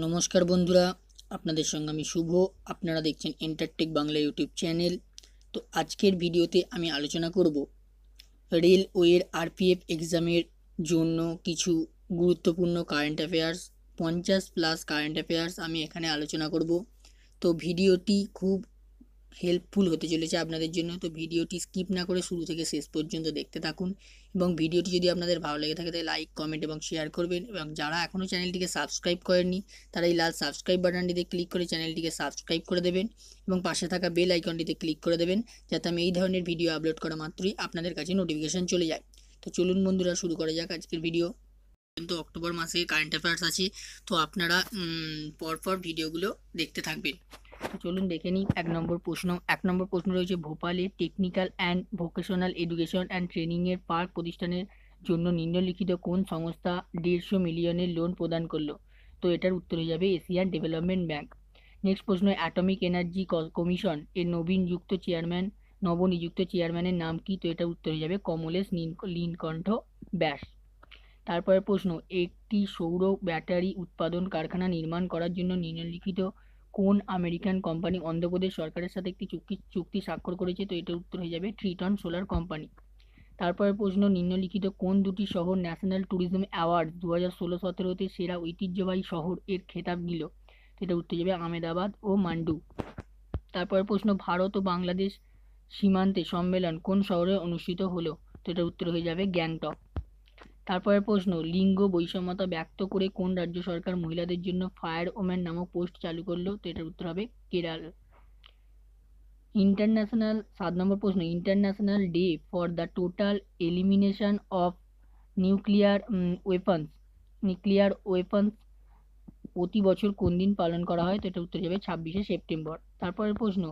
নমস্কার বন্ধুরা, আপনাদের সঙ্গে আমি শুভ। আপনারা দেখছেন এন্টারটেক বাংলা ইউটিউব চ্যানেল। তো আজকের ভিডিওতে আমি আলোচনা করব রেলওয়ের আরপিএফ এক্সামের জন্য কিছু গুরুত্বপূর্ণ কারেন্ট অ্যাফেয়ার্স, 50+ কারেন্ট অ্যাফেয়ার্স আমি এখানে আলোচনা করব। তো ভিডিওটি খুব হেল্পফুল হতে চলেছে আপনাদের জন্য। তো ভিডিওটি স্কিপ না করে শুরু থেকে শেষ পর্যন্ত দেখতে থাকুন, এবং ভিডিওটি যদি আপনাদের ভালো লেগে থাকে তাহলে লাইক, কমেন্ট এবং শেয়ার করবেন। এবং যারা এখনও চ্যানেলটিকে সাবস্ক্রাইব করেননি তারা এই লাল সাবস্ক্রাইব বাটনটিতে ক্লিক করে চ্যানেলটিকে সাবস্ক্রাইব করে দেবেন এবং পাশে থাকা বেল আইকনটিতে ক্লিক করে দেবেন, যাতে আমি এই ধরনের ভিডিও আপলোড করা মাত্রই আপনাদের কাছে নোটিফিকেশন চলে যায়। তো চলুন বন্ধুরা, শুরু করা যাক আজকের ভিডিও। কিন্তু অক্টোবর মাসে কারেন্ট অ্যাফেয়ার্স আছে, তো আপনারা পরপর ভিডিওগুলো দেখতে থাকবেন। তো চলুন দেখে নিই এক নম্বর প্রশ্ন রয়েছে, ভোপালে technical and vocational education and ট্রেনিংয়ের পার্ক প্রতিষ্ঠানের জন্য নিম্নলিখিত কোন সংস্থা 150 মিলিয়নের লোন প্রদান করলো? তো এটার উত্তর হয়ে যাবে এশিয়ান ডেভেলপমেন্ট ব্যাংক। নেক্সট প্রশ্ন, অ্যাটমিক এনার্জি কমিশন এর নবনিযুক্ত চেয়ারম্যানের নাম কি? তো এটার উত্তর হয়ে যাবে কমলেশ নীলকণ্ঠ ব্যাস। তারপরে প্রশ্ন, একটি সৌর ব্যাটারি উৎপাদন কারখানা নির্মাণ করার জন্য নিম্নলিখিত কোন আমেরিকান কোম্পানি অন্ধ্রপ্রদেশ সরকারের সাথে একটি চুক্তি স্বাক্ষর করেছে? তো এটার উত্তর হয়ে যাবে ট্রিটন সোলার কোম্পানি। তারপরে প্রশ্ন, নিম্নলিখিত কোন দুটি শহর ন্যাশনাল ট্যুরিজম অ্যাওয়ার্ড 2016-17-তে সেরা ঐতিহ্যবাহী শহর এর খেতাব নিল? এটা উত্তর যাবে আহমেদাবাদ ও মান্ডু। তারপরে প্রশ্ন, ভারত ও বাংলাদেশ সীমান্তে সম্মেলন কোন শহরে অনুষ্ঠিত হলো? তো এটার উত্তর হয়ে যাবে গ্যাংটক। তারপরে প্রশ্ন, লিঙ্গ বৈষম্যতা ব্যক্ত করে কোন রাজ্য সরকার মহিলাদের জন্য ফায়ার ওম্যান নামক পোস্ট চালু করলো? তো এটার উত্তর হবে কেরল। 7 নম্বর প্রশ্ন, international day for the total elimination of nuclear weapons প্রতি বছর কোন দিন পালন করা হয়? তো এটা উত্তর যাবে 26শে সেপ্টেম্বর। তারপরে প্রশ্ন,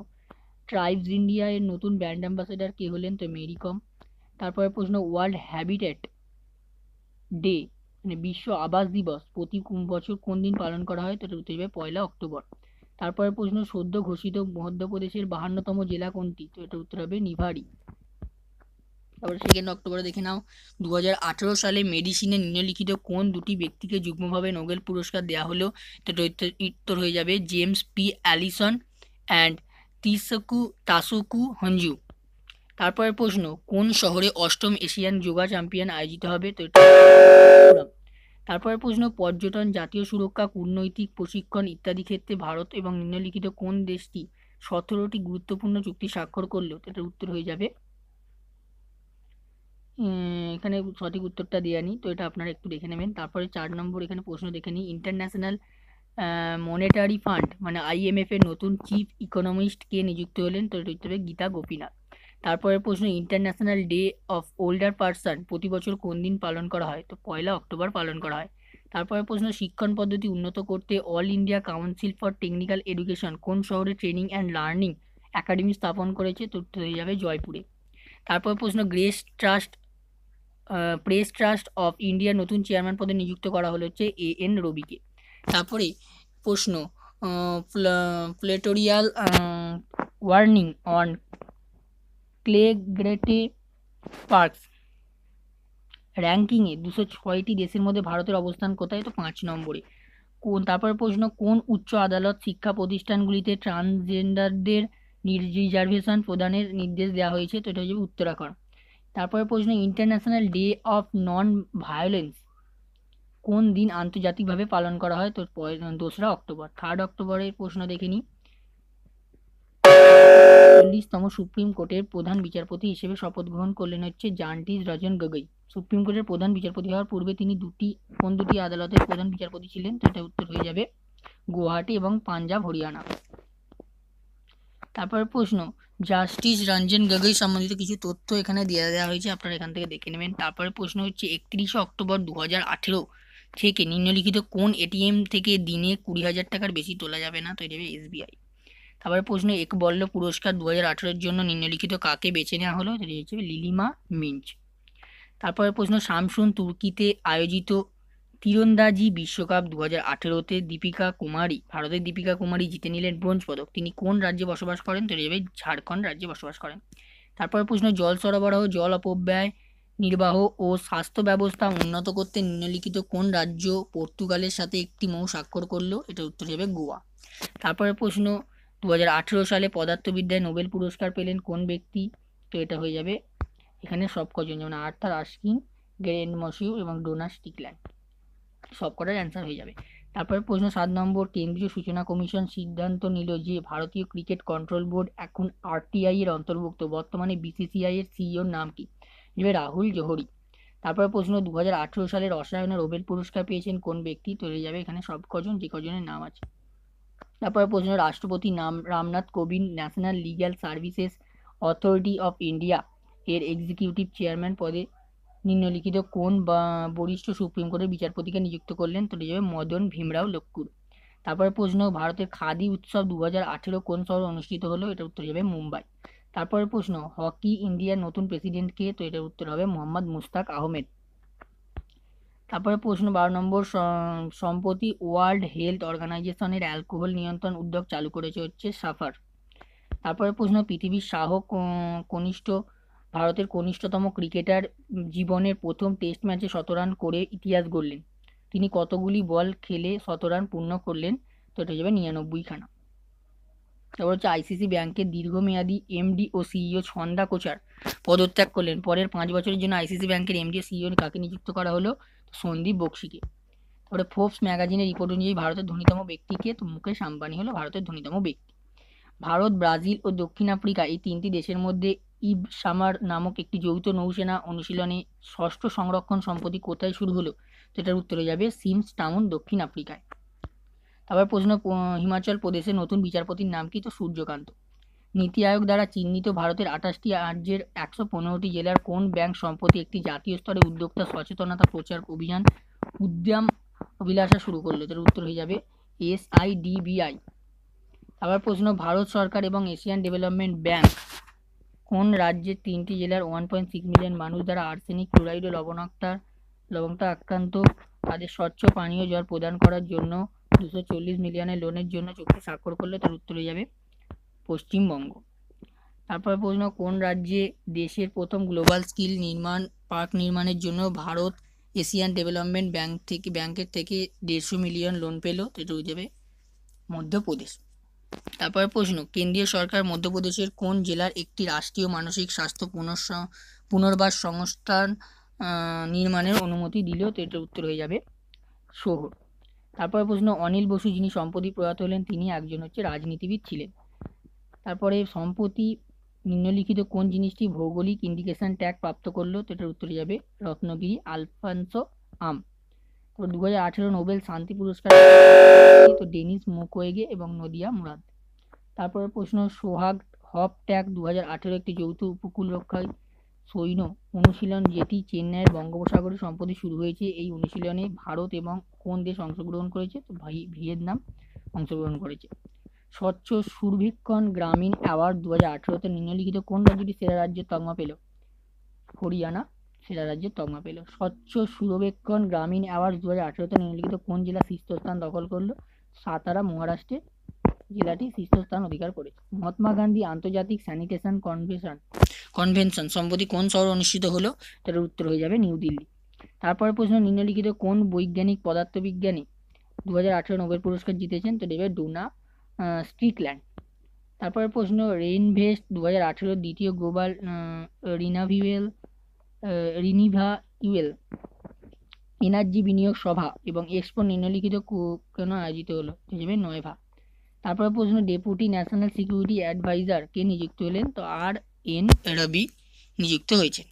ট্রাইবস ইন্ডিয়া এর নতুন ব্র্যান্ড অ্যাম্বাসেডর কে হলেন? তো মেরি কম। তারপরে প্রশ্ন, ওয়ার্ল্ড হ্যাবিটেট ডে মানে বিশ্ব আবাস দিবস প্রতি বছর কোন দিন পালন করা হয়? তো এটা উত্তর হবে 1 অক্টোবর। তারপরে প্রশ্ন, সদ্য ঘোষিত মধ্যপ্রদেশের 52তম জেলা কোনটি? তো এটা উত্তর হবে নিভারি। তারপরে 2 অক্টোবরে দেখে নাও, 2018 সালে মেডিসিনে নিম্নলিখিত কোন দুটি ব্যক্তিকে যুগ্মভাবে নোবেল পুরস্কার দেওয়া হলো? তো উত্তর হয়ে যাবে James P Allison and Tasuku Honjo. তারপরে প্রশ্ন, কোন শহরে 8ম এশিয়ান যোগা চ্যাম্পিয়ন আয়োজিত হবে? তো এটা। তারপরে প্রশ্ন, পর্যটন, জাতীয় সুরক্ষা, কূটনৈতিক প্রশিক্ষণ ইত্যাদি ক্ষেত্রে ভারত এবং নিম্নলিখিত কোন দেশটি 17টি গুরুত্বপূর্ণ চুক্তি স্বাক্ষর করলো? তো এটার উত্তর হয়ে যাবে, এখানে সঠিক উত্তরটা দেওয়া নেই, তো এটা আপনারা একটু দেখে নেবেন। তারপরে 4 নম্বর এখানে প্রশ্ন দেখে নিই, ইন্টারন্যাশনাল মনিটারি ফান্ড মানে IMF এর নতুন চিফ ইকোনমিস্ট কে নিযুক্ত হলেন? তো এটা হচ্ছে গীতা গোপীনাথ। তারপরে প্রশ্ন, international day of older person প্রতি বছর কোন দিন পালন করা হয়? তো 1 অক্টোবর পালন করা হয়। তারপরে প্রশ্ন, শিক্ষণ পদ্ধতি উন্নত করতে all India council for technical education কোন শহরে ট্রেনিং অ্যান্ড লার্নিং একাডেমি স্থাপন করেছে? তো উত্তর হয়ে যাবে জয়পুরে। তারপর প্রশ্ন, প্রেস ট্রাস্ট অফ ইন্ডিয়ার নতুন চেয়ারম্যান পদে নিযুক্ত করা হলো হচ্ছে AN রবিকে। তারপরে প্রশ্ন, প্লেটোরিয়াল ওয়ার্নিং অন ক্লেগ্রেটে পার্কস র্যাঙ্কিংয়ে 206টি দেশের মধ্যে ভারতের অবস্থান কোথায়? তো 5 নম্বরে। তারপরে প্রশ্ন, কোন উচ্চ আদালত শিক্ষা প্রতিষ্ঠানগুলিতে ট্রান্সজেন্ডারদের রিজার্ভেশন প্রদানের নির্দেশ দেওয়া হয়েছে? তো এটা হচ্ছে উত্তরাখণ্ড। তারপরে প্রশ্ন, international day of non violence কোন দিন আন্তর্জাতিকভাবে পালন করা হয়? তো 2 অক্টোবর। 3 অক্টোবরের প্রশ্ন দেখে নিই, 40তম সুপ্রিম কোর্টের প্রধান বিচারপতি হিসেবে শপথ গ্রহণ করলেন হচ্ছে জাস্টিস রঞ্জন গগৈ। সুপ্রিম কোর্টের প্রধান বিচারপতি হওয়ার পূর্বে তিনি কোন দুটি আদালতের প্রধান বিচারপতি ছিলেন? তো এটা উত্তর হয়ে যাবে গুয়াহাটি এবং পাঞ্জাব হরিয়ানা। তারপরে প্রশ্ন, জাস্টিস রঞ্জন গগৈ সম্বন্ধিত কিছু তথ্য এখানে দেওয়া হয়েছে, আপনারা এখান থেকে দেখে নেবেন। তারপরে প্রশ্ন হচ্ছে, 31 অক্টোবর 2018 থেকে নিম্নলিখিত কোন ATM থেকে দিনে 20,000 টাকার বেশি তোলা যাবে না? তো এটা হবে SBI। তারপরে প্রশ্ন, একবল্য পুরস্কার 2018-এর জন্য নিম্নলিখিত কাকে বেছে নেওয়া হলো? এটা হচ্ছে লিলিমা মিঞ্চ। তারপরে প্রশ্ন, শামসুন তুর্কিতে আয়োজিত তীরন্দাজি বিশ্বকাপ 2018-তে ভারতের দীপিকা কুমারী জিতে নিলেন ব্রোঞ্জ পদক। তিনি কোন রাজ্যে বসবাস করেন? তো এটা যাবে ঝাড়খণ্ড রাজ্যে বসবাস করেন। তারপরে প্রশ্ন, জল সরবরাহ, জল অপব্যয় নির্বাহ ও স্বাস্থ্য ব্যবস্থা উন্নত করতে নিম্নলিখিত কোন রাজ্য পর্তুগালের সাথে একটি মৌ স্বাক্ষর করলো? এটার উত্তর হবে গোয়া। তারপরে প্রশ্ন, 2018 সালে পদার্থবিদ্যায় নোবেল পুরস্কার পেলেন কোন ব্যক্তি? তো এটা হয়ে যাবে এখানে সব কজন, যেমন আর্থার আশকিন, গেরেন্ড মসিউ এবং ডোনাস স্টিকল্যান্ড, সব কটার অ্যান্সার হয়ে যাবে। তারপরে প্রশ্ন 7 নম্বর, কেন্দ্রীয় সূচনা কমিশন সিদ্ধান্ত নিল যে ভারতীয় ক্রিকেট কন্ট্রোল বোর্ড এখন আরটিআই এর অন্তর্ভুক্ত। বর্তমানে বিসিসিআই এর সিইওর নাম কি? যে রাহুল জোহরি। তারপরে প্রশ্ন, 2018 সালে রসায়নে নোবেল পুরস্কার পেয়েছেন কোন ব্যক্তি? তো হয়ে যাবে এখানে সব কজন, যে কজনের নাম আছে। তারপরে প্রশ্ন, রাষ্ট্রপতি নাম Ramnath Kovind national legal services authority of India এর এক্সিকিউটিভ চেয়ারম্যান পদে নিম্নলিখিত কোন বরিষ্ঠ সুপ্রিম কোর্টের বিচারপতিকে নিযুক্ত করলেন? তো এটা যাবে মদন ভীমরাও লক্কুর। তারপরে প্রশ্ন, ভারতের খাদি উৎসব 2018 কোন শহরে অনুষ্ঠিত হলো? এটার উত্তর যাবে মুম্বাই। তারপরে প্রশ্ন, হকি ইন্ডিয়ার নতুন প্রেসিডেন্ট কে? তো এটার উত্তর হবে মোহাম্মদ মুশতাক আহমেদ। তারপরে প্রশ্ন 12 নম্বর, সম্প্রতি ওয়ার্ল্ড হেলথ অর্গানাইজেশনের অ্যালকোহল নিয়ন্ত্রণ উদ্যোগ চালু করেছে হচ্ছে সাফার। তারপরে প্রশ্ন, পৃথিবীর কনিষ্ঠ ভারতের কনিষ্ঠতম ক্রিকেটার জীবনের প্রথম টেস্ট ম্যাচে 100 রান করে ইতিহাস গড়লেন। তিনি কতগুলি বল খেলে 100 রান পূর্ণ করলেন? তো এটা যাবে 99 খানা। তারপর হচ্ছে আইসিসি ব্যাংকের দীর্ঘমেয়াদী এমডি ও সিইও ছন্দা কোচার পদত্যাগ করলেন। পরের 5 বছরের জন্য আইসিসি ব্যাংকের এমডি ও সিইও কাকে নিযুক্ত করা হলো? সন্দীপ বক্সিকে। তারপরে ফোর্বস ম্যাগাজিনের রিপোর্ট অনুযায়ী ভারতের ধনীতম ব্যক্তিকে? তো মুকেশ আম্বানি হলো ভারতের ধনীতম ব্যক্তি। ভারত, ব্রাজিল ও দক্ষিণ আফ্রিকা এই 3টি দেশের মধ্যে ইব সামার নামক একটি যৌথ নৌসেনা অনুশীলনে 6ষ্ঠ সংরক্ষণ সম্প্রতি কোথায় শুরু হলো? তো এটার উত্তরে যাবে সিমস টাউন, দক্ষিণ আফ্রিকায়। তারপর প্রশ্ন, হিমাচল প্রদেশের নতুন বিচারপতির নাম কি? তো সূর্যকান্ত। নীতি আয়োগ দ্বারা চিহ্নিত ভারতের 28টি রাজ্যের 115টি জেলার কোন ব্যাংক সম্প্রতি একটি জাতীয় স্তরে উদ্যোক্তা সচেতনতা প্রচার অভিযান উদ্যম অভিলাষা শুরু করলো? এর উত্তর হয়ে যাবে SIDBI। আবার প্রশ্ন, ভারত সরকার এবং এশিয়ান ডেভেলপমেন্ট ব্যাংক কোন রাজ্যের 3টি জেলার 1.6 মিলিয়ন মানুষ দ্বারা আর্সেনিক ক্লোরাইড ও লবণাক্ত আক্রান্ত তাদের স্বচ্ছ পানীয় জল প্রদান করার জন্য 240 মিলিয়নের লোনের জন্য চুক্তি স্বাক্ষর করলে? তার উত্তর হয়ে যাবে পশ্চিমবঙ্গ। তারপরে প্রশ্ন, কোন রাজ্যে দেশের প্রথম গ্লোবাল স্কিল পার্ক নির্মাণের জন্য ভারত এশিয়ান ডেভেলপমেন্ট ব্যাংকের থেকে 150 মিলিয়ন লোন পেল? এটা হয়ে যাবে মধ্যপ্রদেশ। তারপরে প্রশ্ন, কেন্দ্রীয় সরকার মধ্যপ্রদেশের কোন জেলার একটি রাষ্ট্রীয় মানসিক স্বাস্থ্য পুনর্বাস সংস্থান নির্মাণের অনুমতি দিল? তো এটার উত্তর হয়ে যাবে শহর। তারপরে প্রশ্ন, অনিল বসু যিনি সম্প্রতি প্রয়াত হলেন তিনি একজন হচ্ছে রাজনীতিবিদ ছিলেন। তারপরে সম্প্রতি নিম্নলিখিত কোন জিনিসটি ভৌগোলিক ইন্ডিকেশন ট্যাগ প্রাপ্ত করলো? তো এটার উত্তরে যাবে রত্নগিরি আলফানসো আম। তো 2018 নোবেল শান্তি পুরস্কার তো ডেনিস মুকোয়েগে এবং নদিয়া মুরাদ। তারপরে প্রশ্ন, সোহাগ হপ ট্যাগ 2018 একটি যৌথ উপকূল রক্ষায় সৈন্য অনুশীলন যেটি চেন্নাইয়ের বঙ্গোপসাগরে সম্প্রতি শুরু হয়েছে। এই অনুশীলনে ভারত এবং কোন দেশ অংশগ্রহণ করেছে? তো ভিয়েতনাম অংশগ্রহণ করেছে। স্বচ্ছ সুরভিক্ষণ গ্রামীণ অ্যাওয়ার্ড 2018-তে নিম্নলিখিত কোন রাজ্যটি সেরা রাজ্যের তকমা পেল? হরিয়ানা সেরা রাজ্যের তকমা পেল। স্বচ্ছ সুরবেক্ষণ গ্রামীণ অ্যাওয়ার্ড 2018-তে নিম্নলিখিত কোন জেলা শীর্ষস্থান দখল করলো? সাতারা মহারাষ্ট্রের জেলাটি শীর্ষস্থান অধিকার করেছে। মহাত্মা গান্ধী আন্তর্জাতিক স্যানিটেশন কনভেনশন সম্প্রতি কোন শহরে অনুষ্ঠিত হলো? তার উত্তর হয়ে যাবে নিউ দিল্লি। তারপরে প্রশ্ন, নিম্নলিখিত কোন বৈজ্ঞানিক পদার্থবিজ্ঞানী 2018 নোবেল পুরস্কার জিতেছেন? তো দেবে ডোনা স্ট্রিকল্যান্ড। তারপরে প্রশ্ন, রেইনভেস্ট 2018 দ্বিতীয় গ্লোবাল রিনিভাবল এনার্জি বিনিয়োগ সভা এবং এক্সপো নিম্নলিখিত কেন আয়োজিত হলো? হিসেবে নয়ভা। তারপরে প্রশ্ন, ডেপুটি ন্যাশনাল সিকিউরিটি অ্যাডভাইজার কে নিযুক্ত হলেন? তো RN রবি নিযুক্ত হয়েছে।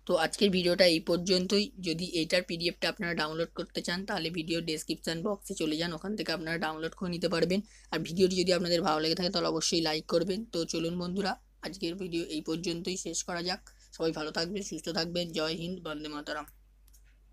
তো আজকের ভিডিওটা এই পর্যন্তই। যদি এইটার পিডিএফটা আপনারা ডাউনলোড করতে চান তাহলে ভিডিও ডেসক্রিপশন বক্সে চলে যান, ওখান থেকে আপনারা ডাউনলোড করে নিতে পারবেন। আর ভিডিওটি যদি আপনাদের ভালো লেগে থাকে তাহলে অবশ্যই লাইক করবেন। তো চলুন বন্ধুরা, আজকের ভিডিও এই পর্যন্তই শেষ করা যাক। সবাই ভালো থাকবেন, সুস্থ থাকবেন। জয় হিন্দ, বন্দে মাতরম।